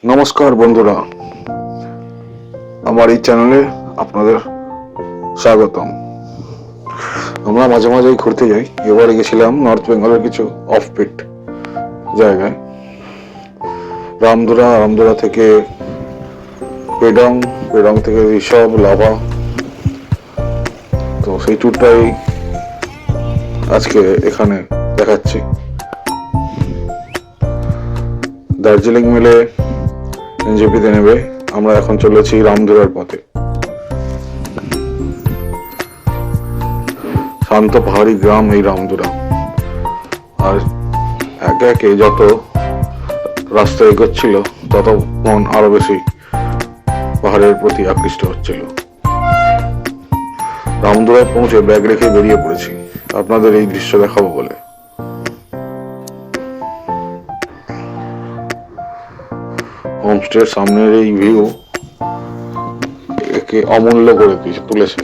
নমস্কার বন্ধুরা, আমার এই চ্যানেলে আপনাদের স্বাগতম। আমরা মাঝে মাঝেই ঘুরতে যাই। এবারে গেছিলাম নর্থ বেঙ্গলের কিছু অফবিট জায়গায়, রামধুরা থেকে পেডং, পেডং থেকে ঋষভ, লাভা। তো সেই ট্যুরটাই আজকে এখানে দেখাচ্ছি। দার্জিলিং মেলে এনজেপিতে নেবে আমরা এখন চলেছি রামধুরার পথে। শান্ত পাহাড়ি গ্রাম এই রামধুরা, আর একে একে যত রাস্তা এগোচ্ছিল তত মন আরো বেশি পাহাড়ের প্রতি আকৃষ্ট হচ্ছিল। রামধুরায় পৌঁছে ব্যাগ রেখে বেরিয়ে পড়েছি আপনাদের এই দৃশ্য দেখাবো বলে। হোমস্টের সামনের এই ভিউ একে অমূল্য করে তুলেছে।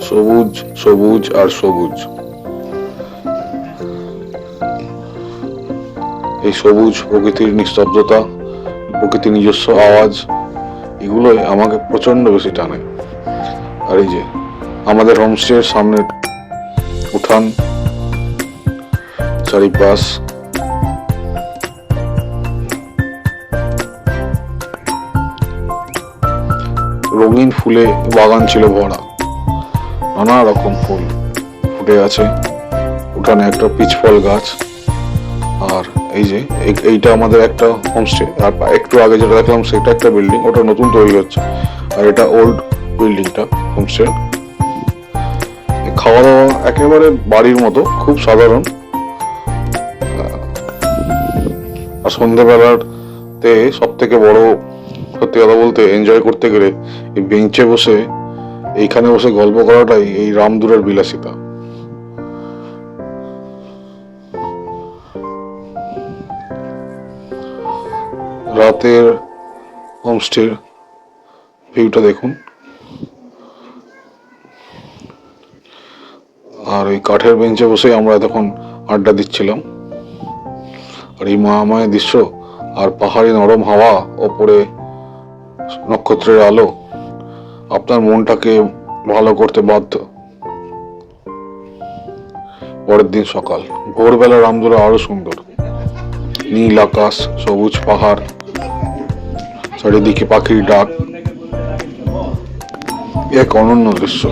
সবুজ সবুজ আর সবুজ। এই সবুজ, প্রকৃতির নিস্তব্ধতা, প্রকৃতির নিজস্ব আওয়াজ, এগুলোই আমাকে প্রচন্ড বেশি টানে। আর এই যে আমাদের হোমস্টের সামনের উঠান, চারিপাশ রঙিন ফুলে বাগান ছিল ভরা, নানা রকম ফুল ফুটে আছে। উঠানে একটা পিচফল গাছ। আর এই যে এইটা আমাদের একটা হোমস্টে, আর একটু আগে যেটা দেখলাম সেটা একটা বিল্ডিং, ওটা নতুন তৈরি হচ্ছে, আর এটা ওল্ড বিল্ডিংটা হোমস্টে। খাওয়া দাওয়া একেবারে বাড়ির মতো, খুব সাধারণ। আর সন্ধ্যেবেলাতে সব থেকে বড়, সত্যি কথা বলতে, এনজয় করতে গেলে এই বেঞ্চে বসে, এইখানে বসে গল্প করাটাই এই রামধুরার বিলাসিতা। রাতের হোমস্টের ভিউটা দেখুন। আর ওই কাঠের বেঞ্চে বসে আমরা তখন আড্ডা দিচ্ছিলাম। আর এই মায়াময় দৃশ্য আর পাহাড়ি নরম হাওয়া, ওপরে নক্ষত্রের আলো আপনার মনটাকে ভালো করতে বাধ্য। পরের দিন সকাল, ভোরবেলা রামধুরা আরো সুন্দর। নীল আকাশ, সবুজ পাহাড়, চারিদিকে পাখির ডাক, এক অনন্য দৃশ্য।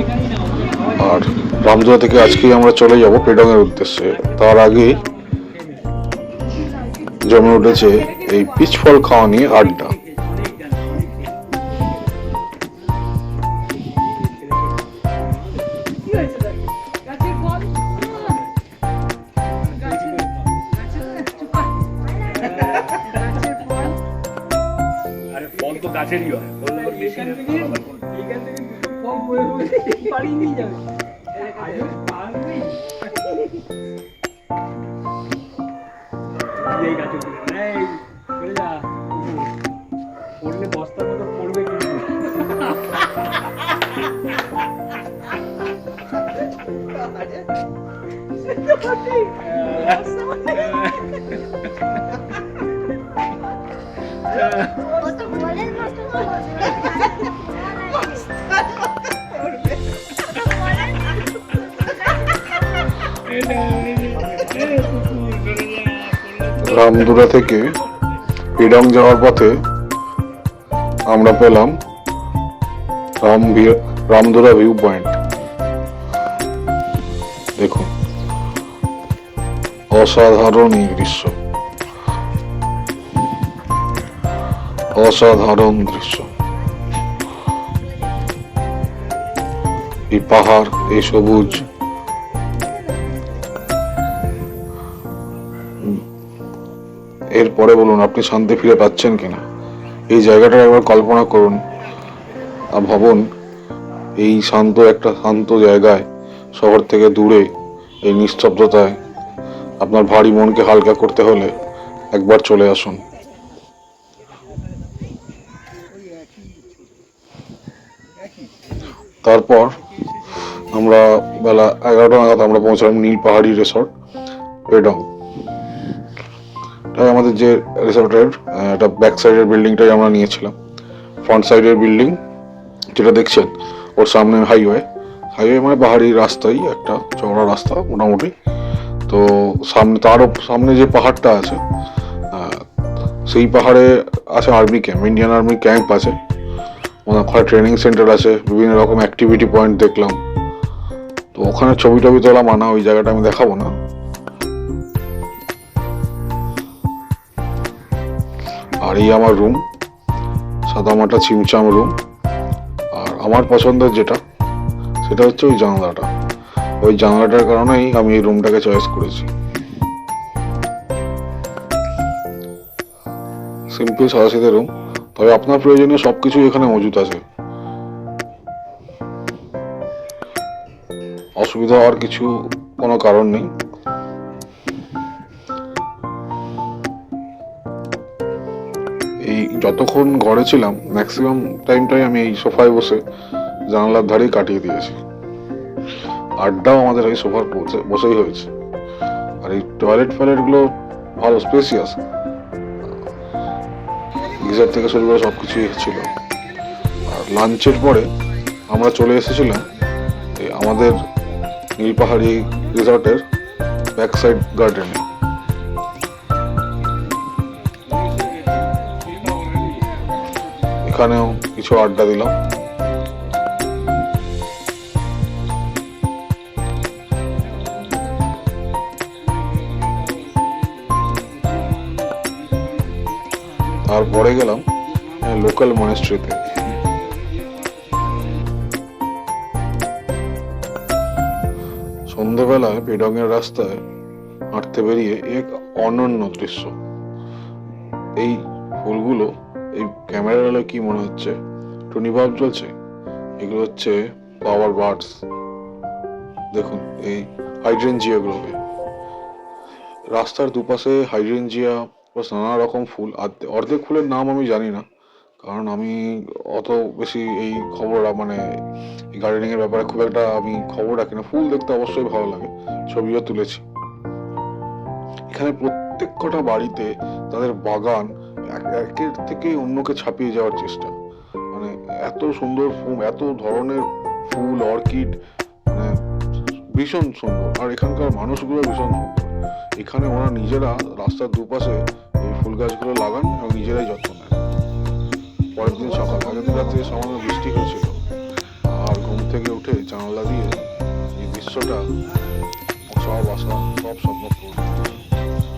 আর রামধুরা থেকে আজকেই আমরা চলে যাব পেডং এর উদ্দেশ্যে। তার আগে জমে উঠেছে এই পিচফল খাওয়া নিয়ে আড্ডা। গাছেরই হয়, বস্তার মতো পড়বে রামধুরা থেকে পেডং যাওয়ার পথে আমরা পেলাম রামধুরা ভিউ পয়েন্ট। দেখুন, অসাধারণ এই দৃশ্য, অসাধারণ দৃশ্য। এই পাহাড়, এই সবুজ, এরপরে বলুন আপনি শান্তি ফিরে পাচ্ছেন কিনা। এই জায়গাটা একবার কল্পনা করুন আর ভাবুন, এই শান্ত জায়গায়, শহর থেকে দূরে, এই নিস্তব্ধতায় আপনার ভারী মনকে হালকা করতে হলে একবার চলে আসুন। তারপর আমরা বেলা 11টা নাগাদ আমরা পৌঁছলাম নীল পাহাড়ি রিসর্ট পেডং। এটাই আমাদের যে রিসর্টের এটা ব্যাক সাইডের বিল্ডিংটাই আমরা নিয়েছিলাম। ফ্রন্ট সাইডের বিল্ডিং যেটা দেখছেন ওর সামনে হাইওয়ে মানে পাহাড়ি রাস্তাই, একটা চওড়া রাস্তা মোটামুটি। তো সামনে তারও সামনে যে পাহাড়টা আছে সেই পাহাড়ে আছে army camp, Indian army camp আছে, ওখানে ট্রেনিং সেন্টার আছে, বিভিন্ন রকম অ্যাক্টিভিটি পয়েন্ট দেখলাম। তো ওখানে ছবি টবি তোলা মানা, ওই জায়গাটা আমি দেখাবো না। আর এই আমার রুম, সাদামাটা চিমচাম রুম। আর আমার পছন্দের যেটা সেটা হচ্ছে ওই জানলাটা, ওই জানলাটার কারণেই আমি এই রুমটাকে চয়েস করেছি। সিম্পল সাদাসিধে রুম, তবে আপনার প্রয়োজনীয় সবকিছু এখানে মজুদ আছে। অসুবিধা হওয়ার কিছু কোনো কারণ নেই। এই যতক্ষণ ঘরে ছিলাম ম্যাক্সিমাম টাইমটাই আমি এই সোফায় বসে জানালার ধারেই কাটিয়ে দিয়েছি। আড্ডাও আমাদের এই সোফার বসেই হয়েছে। আর এই টয়লেট গুলো ভালো স্পেসিয়াস, গিজার থেকে শুরু করে সবকিছুই ছিল। আর লাঞ্চের পরে আমরা চলে এসেছিলাম আমাদের নীলপাহাড়ি রিসর্টের ব্যাক সাইড গার্ডেনে। এখানেও কিছু আড্ডা দিলাম। তারপরে গেলাম লোকাল মনেস্ট্রিতে। সন্ধ্যেবেলায় পেডংয়ের রাস্তায় হাঁটতে বেরিয়ে এক অনন্য দৃশ্য। এই ফুলগুলো এই ক্যামেরার আলো কি মনে হচ্ছে টুনি বাল্ব জ্বলছে, এগুলো হচ্ছে ফ্লাওয়ার বার্ডস। দেখুন এই হাইড্রেনজিয়া গুলোকে, রাস্তার দুপাশে হাইড্রেনজিয়া নানা রকম ফুল। অর্ধেক ফুলের নাম আমি জানি না, কারণ আমি অত বেশি এই খবর মানে গার্ডেনিং এর ব্যাপারে খুব একটা আমি খবর রাখি না। ফুল দেখতে অবশ্যই ভালো লাগে, ছবিও তুলেছি। এখানে প্রত্যেক কটা বাড়িতে তাদের বাগান একের থেকে অন্যকে ছাপিয়ে যাওয়ার চেষ্টা। মানে এত সুন্দর ফুল, এত ধরনের ফুল, অর্কিড, মানে ভীষণ সুন্দর। আর এখানকার মানুষগুলো ভীষণ সুন্দর। এখানে ওরা নিজেরা রাস্তার দুপাশে এই ফুল গাছগুলো লাগান এবং নিজেরাই যত্ন নেন। পরের দিন সকাল, আগের দিন রাত্রে সামান্য বৃষ্টি হয়েছিল, আর ঘুম থেকে উঠে জানালা দিয়ে এই দৃশ্যটা সব আশা, সব স্বপ্ন পূর্ণ।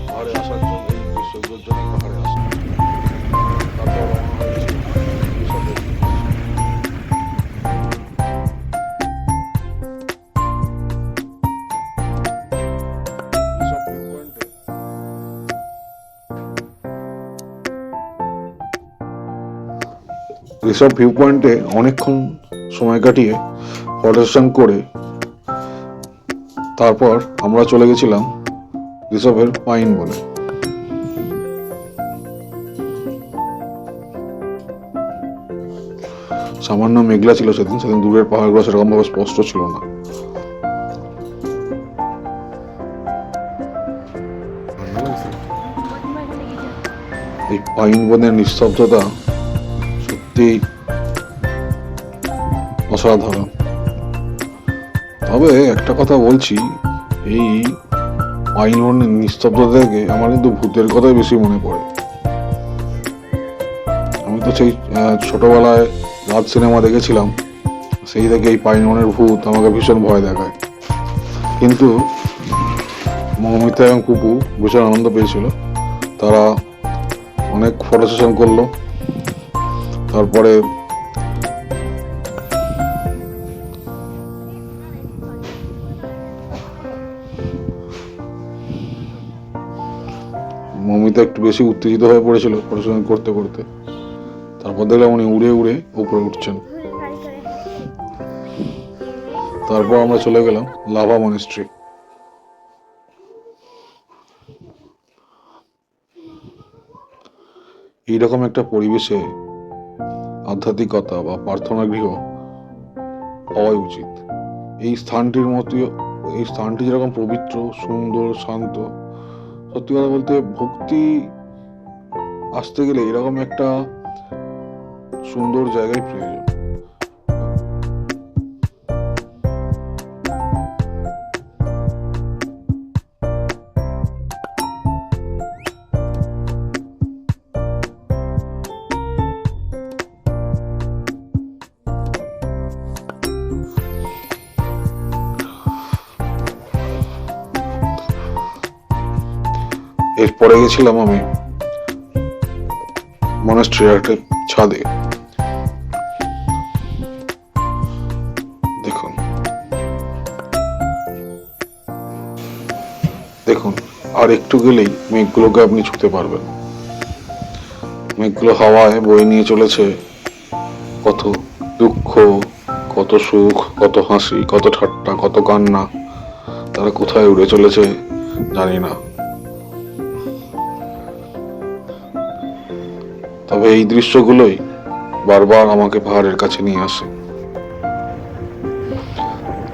পাহাড়ে আসার জন্য, এই দৃশ্যগুলোর জন্য পাহাড়ে আসা। তারপর রওনা হয়েছে রিসর্টের দিকে। রিসর্ট ভিউ পয়েন্টে অনেকক্ষণ সময় কাটিয়ে ফটো সেশন করে তারপর আমরা চলে গেছিলাম রিসর্টের পাইন বনে। সামান্য মেঘলা ছিল সেদিন দূরের পাহাড়গুলো সেরকম ভাবে স্পষ্ট ছিল না। এই পাইন বনের নিস্তব্ধতা সত্যি অসাধারণ। তবে একটা কথা বলছি, এই পাইন বনের নিস্তব্ধতা থেকে আমার কিন্তু ভূতের কথাই বেশি মনে পড়ে। আমি তো সেই ছোটবেলায় রাত সিনেমা দেখেছিলাম, সেই থেকে এই পাইন বনের ভূত আমাকে ভীষণ ভয় দেখায়। কিন্তু মৌমিতা এবং পুপু ভীষণ আনন্দ পেয়েছিল। তারা অনেক ফটো সেশন করলো। তারপরে মৌমিতা একটু বেশি উত্তেজিত হয়ে পড়েছিল ফটো সেশন করতে করতে। তারপর দেখলাম উনি উড়ে উড়ে উপরে উঠছেন। তারপর আমরা চলে গেলাম লাভা মনেস্ট্রি। এইরকম একটা পরিবেশে আধ্যাত্মিকতা বা প্রার্থনা গৃহ হওয়াই উচিত। এই স্থানটি যেরকম পবিত্র, সুন্দর, শান্ত, সত্যি কথা বলতে ভক্তি আসতে গেলে এরকম একটা সুন্দর জায়গায় প্রয়োজন। এরপরে গেছিলাম আমি মনাস্ট্রির একটা ছাদে। দেখুন দেখুন আর একটু গেলেই মেঘগুলোকে আপনি ছুঁতে পারবেন। মেঘগুলো হাওয়ায় বয়ে নিয়ে চলেছে কত দুঃখ, কত সুখ, কত হাসি, কত ঠাট্টা, কত কান্না। তারা কোথায় উড়ে চলেছে জানি না। তবে এই দৃশ্যগুলোই বারবার আমাকে পাহাড়ের কাছে নিয়ে আসে।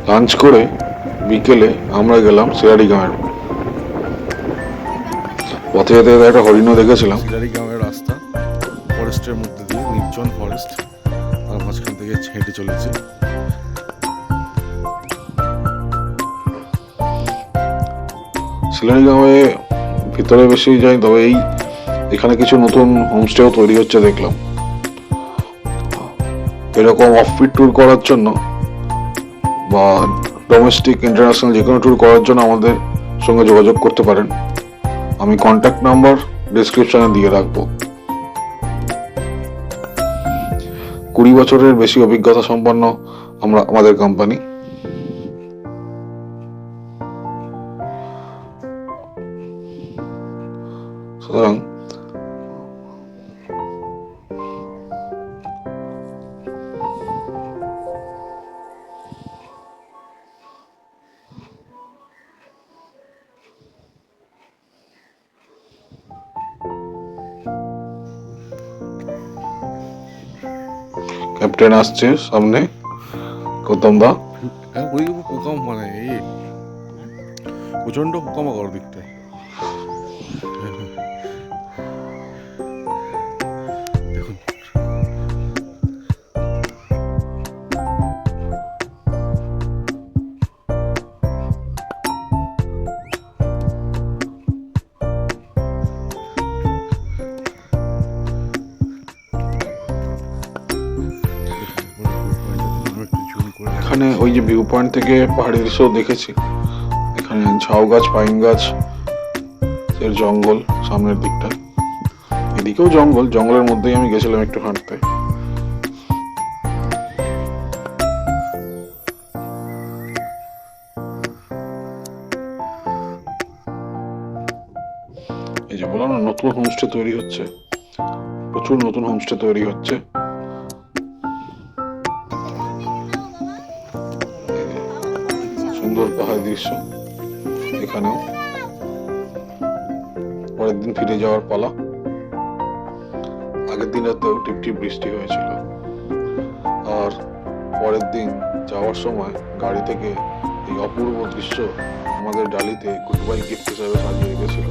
লাঞ্চ করে বিকেলে আমরা গেলাম সিরাড়ি গ্রামের। পথে যেতে যেতে একটা হরিণও দেখেছিলাম। সিরাড়ি গ্রামের রাস্তা ফরেস্টের মধ্যে দিয়ে, নির্জন ফরেস্ট, তার মাঝখান থেকে হেঁটে চলেছে। সিরাড়ি গ্রামে ভিতরে বেশি যাই, তবে এখানে কিছু নতুন হোমস্টেও তৈরি হচ্ছে দেখলাম। এরকম অফবিট ট্যুর করার জন্য বা ডোমেস্টিক ইন্টারন্যাশনাল যে কোনো ট্যুর করার জন্য আমাদের সঙ্গে যোগাযোগ করতে পারেন। আমি কন্ট্যাক্ট নাম্বার ডিসক্রিপশনে দিয়ে রাখবো। 20 বছরের বেশি অভিজ্ঞতা সম্পন্ন আমাদের কোম্পানি। সুতরাং ক্যাপ্টেন আসছে সামনে, গৌতম দা। ওই পোকাম মানে এই প্রচন্ড পোকামাকড় দিকটায়। দেখুন এখানে ওই যে ভিউ পয়েন্ট থেকে পাহাড়ি দৃশ্য দেখেছি। এখানে ঝাউ গাছ, পাইন গাছ, এর জঙ্গল সামনের দিকটা, এদিকেও জঙ্গল। জঙ্গলের মধ্যেই আমি গেছিলাম একটু হাঁটতে। এই যে বললাম না, নতুন হোমস্টে তৈরি হচ্ছে, প্রচুর নতুন হোমস্টে তৈরি হচ্ছে। সুন্দর পাহাড়ি দৃশ্য। এখানেও পরের দিন ফিরে যাওয়ার পালা। আগের দিন রাতেও টিপটিপ বৃষ্টি হয়েছিল, আর পরের দিন যাওয়ার সময় গাড়ি থেকে এই অপূর্ব দৃশ্য আমাদের ডালিতে গুড বাই গিফট হিসাবে সাজিয়ে গেছিল।